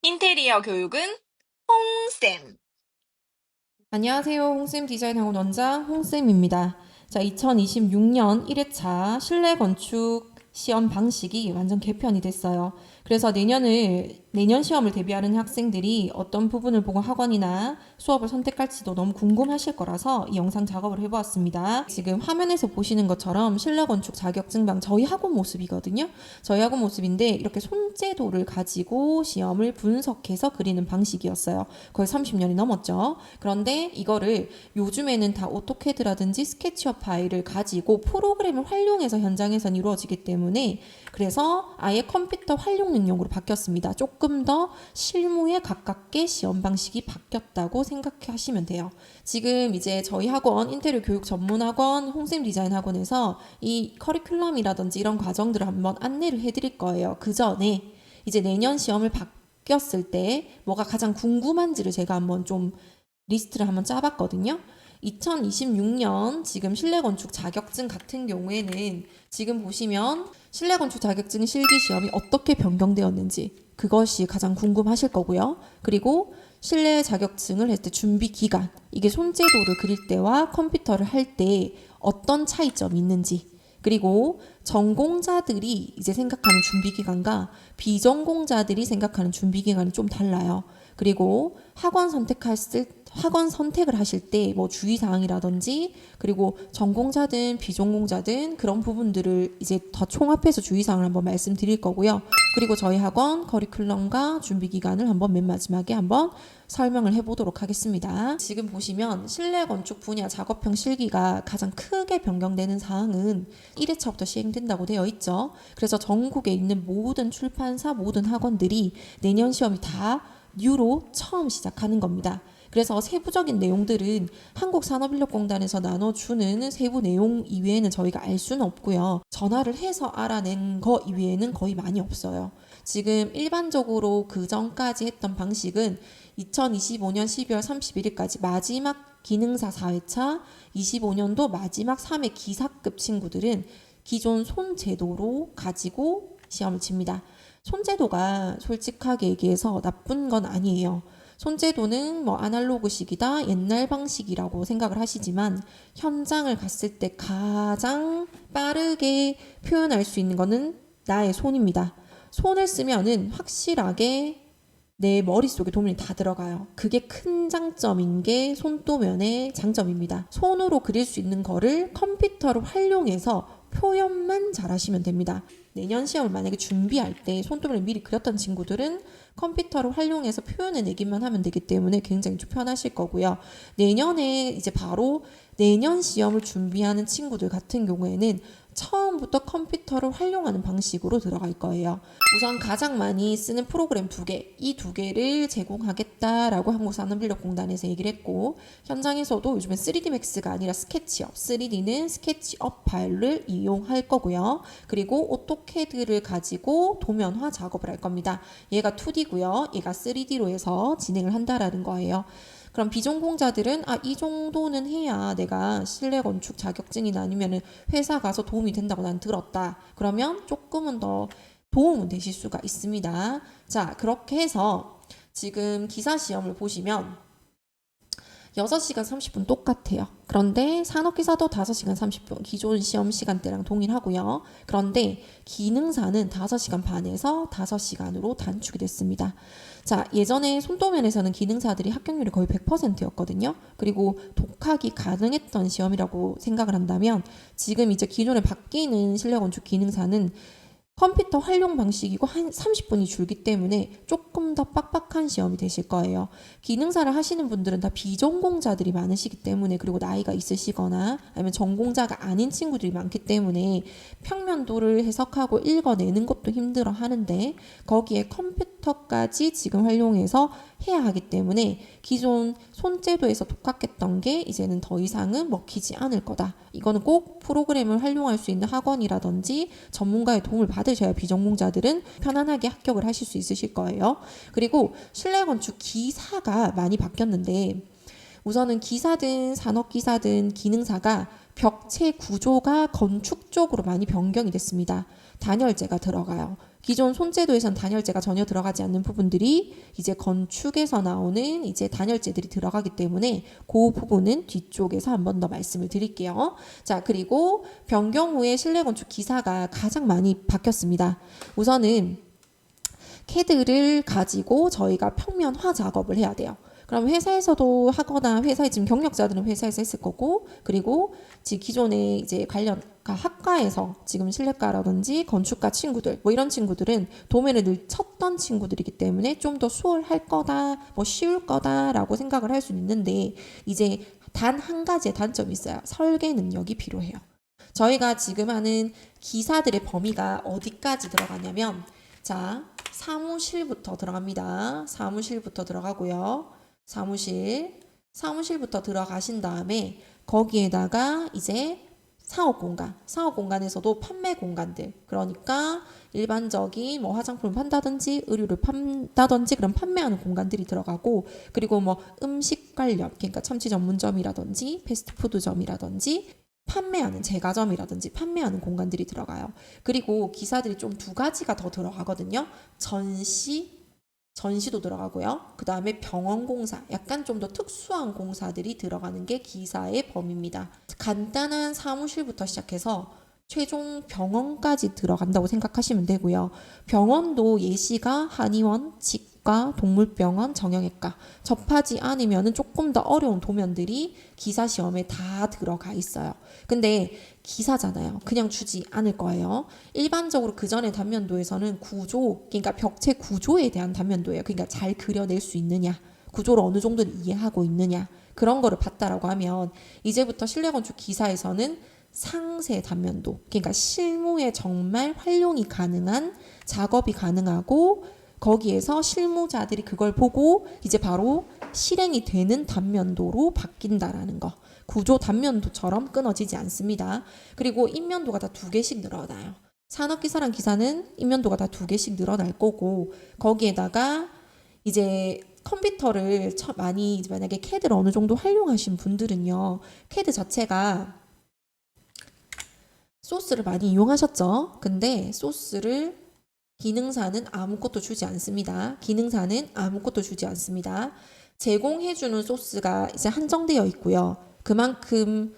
인테리어 교육은 홍쌤. 안녕하세요. 홍쌤 디자인학원 원장 홍쌤입니다. 자, 2026년 1회차 실내 건축 시험 방식이 완전 개편이 됐어요. 그래서 내년 시험을 대비하는 학생들이 어떤 부분을 보고 학원이나 수업을 선택할지도 너무 궁금하실 거라서 이 영상 작업을 해보았습니다. 지금 화면에서 보시는 것처럼 실내 건축 자격증방 저희 학원 모습이거든요. 저희 학원 모습인데 이렇게 손재도를 가지고 시험을 분석해서 그리는 방식이었어요. 거의 30년이 넘었죠. 그런데 이거를 요즘에는 다 오토캐드라든지 스케치업 파일을 가지고 프로그램을 활용해서 현장에선 이루어지기 때문에 그래서 아예 컴퓨터 활용 능력으로 바뀌었습니다. 조금 더 실무에 가깝게 시험 방식이 바뀌었다고 생각하시면 돼요. 지금 이제 저희 학원 인테리어 교육 전문 학원 홍쌤 디자인 학원에서 이 커리큘럼이라든지 이런 과정들을 한번 안내를 해드릴 거예요. 그 전에 이제 내년 시험을 바뀌었을 때 뭐가 가장 궁금한지를 제가 한번 좀 리스트를 한번 짜봤거든요. 2026년 지금 실내건축 자격증 같은 경우에는 지금 보시면 실내건축 자격증 실기시험이 어떻게 변경되었는지 그것이 가장 궁금하실 거고요. 그리고 실내 자격증을 했을 때 준비 기간, 이게 손재도를 그릴 때와 컴퓨터를 할 때 어떤 차이점이 있는지, 그리고 전공자들이 이제 생각하는 준비 기간과 비전공자들이 생각하는 준비 기간이 좀 달라요. 그리고 학원 선택을 하실 때 뭐 주의사항이라든지 그리고 전공자든 비전공자든 그런 부분들을 이제 더 총합해서 주의사항을 한번 말씀드릴 거고요. 그리고 저희 학원 커리큘럼과 준비 기간을 한번 맨 마지막에 한번 설명을 해보도록 하겠습니다. 지금 보시면 실내 건축 분야 작업형 실기가 가장 크게 변경되는 사항은 1회차부터 시행된다고 되어 있죠. 그래서 전국에 있는 모든 출판사, 모든 학원들이 내년 시험이 다 뉴로 처음 시작하는 겁니다. 그래서 세부적인 내용들은 한국산업인력공단에서 나눠주는 세부 내용 이외에는 저희가 알 수는 없고요. 전화를 해서 알아낸 거 이외에는 거의 많이 없어요. 지금 일반적으로 그 전까지 했던 방식은 2025년 12월 31일까지 마지막 기능사 4회차, 25년도 마지막 3회 기사급 친구들은 기존 손제도로 가지고 시험을 칩니다. 손제도가 솔직하게 얘기해서 나쁜 건 아니에요. 손제도는 뭐 아날로그식이다, 옛날 방식이라고 생각을 하시지만 현장을 갔을 때 가장 빠르게 표현할 수 있는 거는 나의 손입니다. 손을 쓰면은 확실하게 내 머릿속에 도면이 다 들어가요. 그게 큰 장점인 게 손도면의 장점입니다. 손으로 그릴 수 있는 거를 컴퓨터를 활용해서 표현만 잘하시면 됩니다. 내년 시험을 만약에 준비할 때 손도면을 미리 그렸던 친구들은 컴퓨터를 활용해서 표현해내기만 하면 되기 때문에 굉장히 좀 편하실 거고요. 내년에 이제 바로 내년 시험을 준비하는 친구들 같은 경우에는 처음부터 컴퓨터를 활용하는 방식으로 들어갈 거예요. 우선 가장 많이 쓰는 프로그램 두 개, 이 두 개를 제공하겠다라고 한국산업인력공단에서 얘기를 했고, 현장에서도 요즘엔 3D 맥스가 아니라 스케치업, 3D는 스케치업 파일을 이용할 거고요. 그리고 오토캐드를 가지고 도면화 작업을 할 겁니다. 얘가 2D고요. 얘가 3D로 해서 진행을 한다라는 거예요. 그럼 비전공자들은 이 정도는 해야 내가 실내 건축 자격증이나 아니면은 회사 가서 도움이 된다고 난 들었다. 그러면 조금은 더 도움은 되실 수가 있습니다. 자, 그렇게 해서 지금 기사 시험을 보시면 6시간 30분 똑같아요. 그런데 산업기사도 5시간 30분, 기존 시험 시간대랑 동일하고요. 그런데 기능사는 5시간 반에서 5시간으로 단축이 됐습니다. 자, 예전에 손도면에서는 기능사들이 합격률이 거의 100%였거든요. 그리고 독학이 가능했던 시험이라고 생각을 한다면 지금 이제 기존에 바뀌는 실내건축 기능사는 컴퓨터 활용 방식이고 한 30분이 줄기 때문에 조금 더 빡빡한 시험이 되실 거예요. 기능사를 하시는 분들은 다 비전공자들이 많으시기 때문에 그리고 나이가 있으시거나 아니면 전공자가 아닌 친구들이 많기 때문에 평면도를 해석하고 읽어내는 것도 힘들어 하는데 거기에 컴퓨터까지 지금 활용해서 해야 하기 때문에 기존 손제도에서 독학했던 게 이제는 더 이상은 먹히지 않을 거다. 이거는 꼭 프로그램을 활용할 수 있는 학원이라든지 전문가의 도움을 받으셔야 비전공자들은 편안하게 합격을 하실 수 있으실 거예요. 그리고 실내건축 기사가 많이 바뀌었는데 우선은 기사든 산업기사든 기능사가 벽체 구조가 건축 쪽으로 많이 변경이 됐습니다. 단열재가 들어가요. 기존 손재도에선 단열재가 전혀 들어가지 않는 부분들이 이제 건축에서 나오는 이제 단열재들이 들어가기 때문에 그 부분은 뒤쪽에서 한 번 더 말씀을 드릴게요. 자, 그리고 변경 후에 실내 건축 기사가 가장 많이 바뀌었습니다. 우선은 CAD를 가지고 저희가 평면화 작업을 해야 돼요. 그럼 회사에서도 하거나 회사에 지금 경력자들은 회사에서 했을 거고, 그리고 지금 기존에 이제 관련 학과에서 지금 실내과라든지 건축과 친구들 뭐 이런 친구들은 도면을 늘 쳤던 친구들이기 때문에 좀 더 수월할 거다, 뭐 쉬울 거다라고 생각을 할 수 있는데 이제 단 한 가지의 단점이 있어요. 설계 능력이 필요해요. 저희가 지금 하는 기사들의 범위가 어디까지 들어가냐면 자, 사무실부터 들어갑니다. 사무실부터 들어가고요. 사무실부터 들어가신 다음에 거기에다가 이제 사업 공간에서도 판매 공간들, 그러니까 일반적인 뭐 화장품을 판다든지 의류를 판다든지 그런 판매하는 공간들이 들어가고, 그리고 뭐 음식 관련, 그러니까 참치 전문점이라든지 패스트푸드점이라든지 판매하는 제과점이라든지 판매하는 공간들이 들어가요. 그리고 기사들이 좀 두 가지가 더 들어가거든요. 전시도 들어가고요. 그 다음에 병원 공사, 약간 좀 더 특수한 공사들이 들어가는 게 기사의 범위입니다. 간단한 사무실부터 시작해서 최종 병원까지 들어간다고 생각하시면 되고요. 병원도 예시가 한의원, 치과, 동물병원, 정형외과 접하지 않으면 조금 더 어려운 도면들이 기사 시험에 다 들어가 있어요. 근데 기사잖아요. 그냥 주지 않을 거예요. 일반적으로 그 전에 단면도에서는 구조, 그러니까 벽체 구조에 대한 단면도예요. 그러니까 잘 그려낼 수 있느냐, 구조를 어느 정도는 이해하고 있느냐, 그런 거를 봤다라고 하면 이제부터 실내건축 기사에서는 상세 단면도, 그러니까 실무에 정말 활용이 가능한 작업이 가능하고 거기에서 실무자들이 그걸 보고 이제 바로 실행이 되는 단면도로 바뀐다라는 거. 구조 단면도처럼 끊어지지 않습니다. 그리고 인면도가 다 2개씩 늘어나요. 산업기사랑 기사는 인면도가 다 2개씩 늘어날 거고, 거기에다가 이제 컴퓨터를 많이 만약에 CAD를 어느 정도 활용하신 분들은요, CAD 자체가 소스를 많이 이용하셨죠. 근데 소스를 기능사는 아무것도 주지 않습니다. 제공해주는 소스가 이제 한정되어 있고요. 그만큼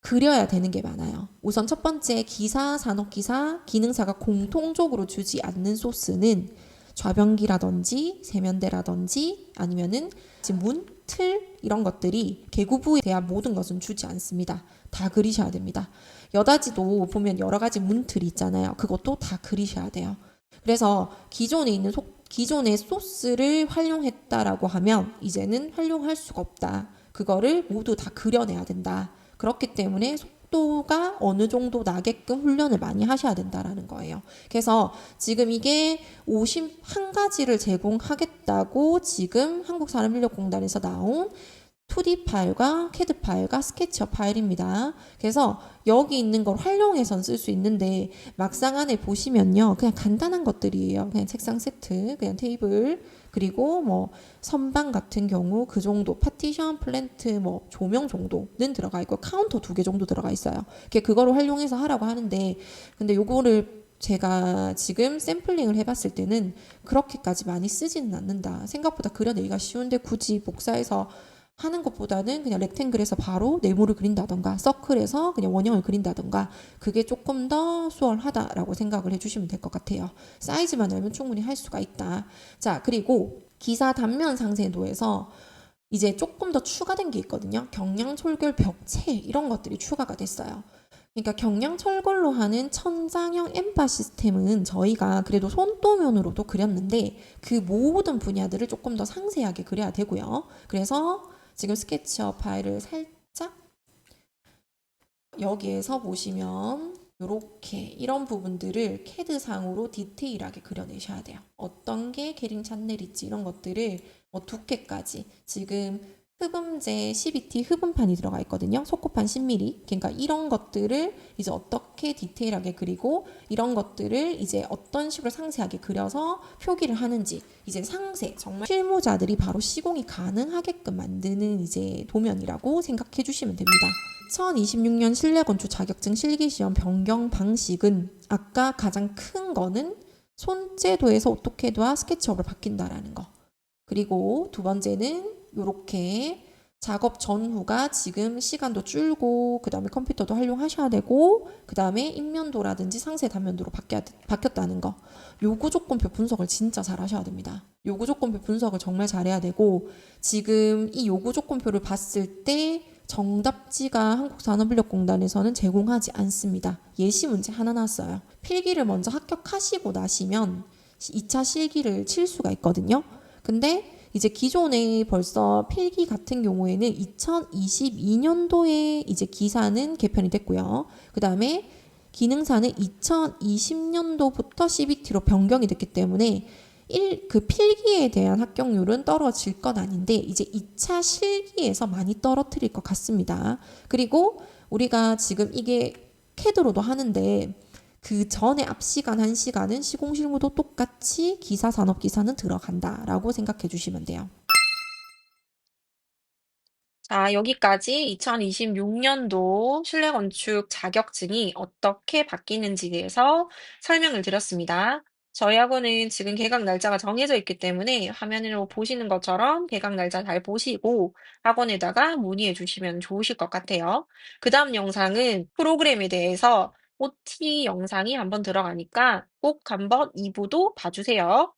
그려야 되는 게 많아요. 우선 첫 번째 기사, 산업기사, 기능사가 공통적으로 주지 않는 소스는 좌변기라든지 세면대라든지 아니면은 문, 틀 이런 것들이 계구부에 대한 모든 것은 주지 않습니다. 다 그리셔야 됩니다. 여다지도 보면 여러 가지 문틀이 있잖아요. 그것도 다 그리셔야 돼요. 그래서 기존의 소스를 활용했다라고 하면 이제는 활용할 수가 없다. 그거를 모두 다 그려내야 된다. 그렇기 때문에 속도가 어느 정도 나게끔 훈련을 많이 하셔야 된다라는 거예요. 그래서 지금 이게 51가지를 제공하겠다고 지금 한국산업인력공단에서 나온 2D 파일과 CAD 파일과 스케치업 파일입니다. 그래서 여기 있는 걸 활용해서 쓸 수 있는데 막상 안에 보시면요, 그냥 간단한 것들이에요. 그냥 책상 세트, 그냥 테이블, 그리고 뭐 선반 같은 경우 그 정도, 파티션, 플랜트, 뭐 조명 정도는 들어가 있고 카운터 2개 정도 들어가 있어요. 그거를 활용해서 하라고 하는데, 근데 요거를 제가 지금 샘플링을 해봤을 때는 그렇게까지 많이 쓰지는 않는다. 생각보다 그려내기가 쉬운데 굳이 복사해서 하는 것보다는 그냥 렉탱글에서 바로 네모를 그린다던가 서클에서 그냥 원형을 그린다던가 그게 조금 더 수월하다라고 생각을 해주시면 될 것 같아요. 사이즈만 알면 충분히 할 수가 있다. 자, 그리고 기사 단면 상세도에서 이제 조금 더 추가된 게 있거든요. 경량 철골 벽체 이런 것들이 추가가 됐어요. 그러니까 경량 철골로 하는 천장형 엠파 시스템은 저희가 그래도 손도면으로도 그렸는데 그 모든 분야들을 조금 더 상세하게 그려야 되고요. 그래서 지금 스케치업 파일을 살짝 여기에서 보시면 이렇게 이런 부분들을 CAD상으로 디테일하게 그려내셔야 돼요. 어떤 게 캐링 찬넬일지 이런 것들을 뭐 두께까지 지금 흡음재 CBT 흡음판이 들어가 있거든요. 속고판 10mm. 그러니까 이런 것들을 이제 어떻게 디테일하게 그리고 이런 것들을 이제 어떤 식으로 상세하게 그려서 표기를 하는지 이제 상세, 정말 실무자들이 바로 시공이 가능하게끔 만드는 이제 도면이라고 생각해 주시면 됩니다. 2026년 실내건축 자격증 실기시험 변경 방식은 아까 가장 큰 거는 손재도에서 오토캐드와 스케치업으로 바뀐다라는 거. 그리고 두 번째는 이렇게 작업 전후가 지금 시간도 줄고 그 다음에 컴퓨터도 활용하셔야 되고 그 다음에 인면도라든지 상세 단면도로 바뀌었다는 거. 요구 조건표 분석을 진짜 잘 하셔야 됩니다. 요구 조건표 분석을 정말 잘해야 되고 지금 이 요구 조건표를 봤을 때 정답지가 한국산업인력공단에서는 제공하지 않습니다. 예시 문제 하나 나왔어요. 필기를 먼저 합격하시고 나시면 2차 실기를 칠 수가 있거든요. 근데 이제 기존에 벌써 필기 같은 경우에는 2022년도에 이제 기사는 개편이 됐고요. 그 다음에 기능사는 2020년도부터 CBT로 변경이 됐기 때문에 그 필기에 대한 합격률은 떨어질 건 아닌데 이제 2차 실기에서 많이 떨어뜨릴 것 같습니다. 그리고 우리가 지금 이게 캐드로도 하는데 그 전에 앞 시간 1시간은 시공실무도 똑같이 기사 산업기사는 들어간다라고 생각해 주시면 돼요. 자, 여기까지 2026년도 실내건축 자격증이 어떻게 바뀌는지에 대해서 설명을 드렸습니다. 저희 학원은 지금 개강 날짜가 정해져 있기 때문에 화면으로 보시는 것처럼 개강 날짜 잘 보시고 학원에다가 문의해 주시면 좋으실 것 같아요. 그 다음 영상은 프로그램에 대해서 OT 영상이 한번 들어가니까 꼭 한번 2부도 봐주세요.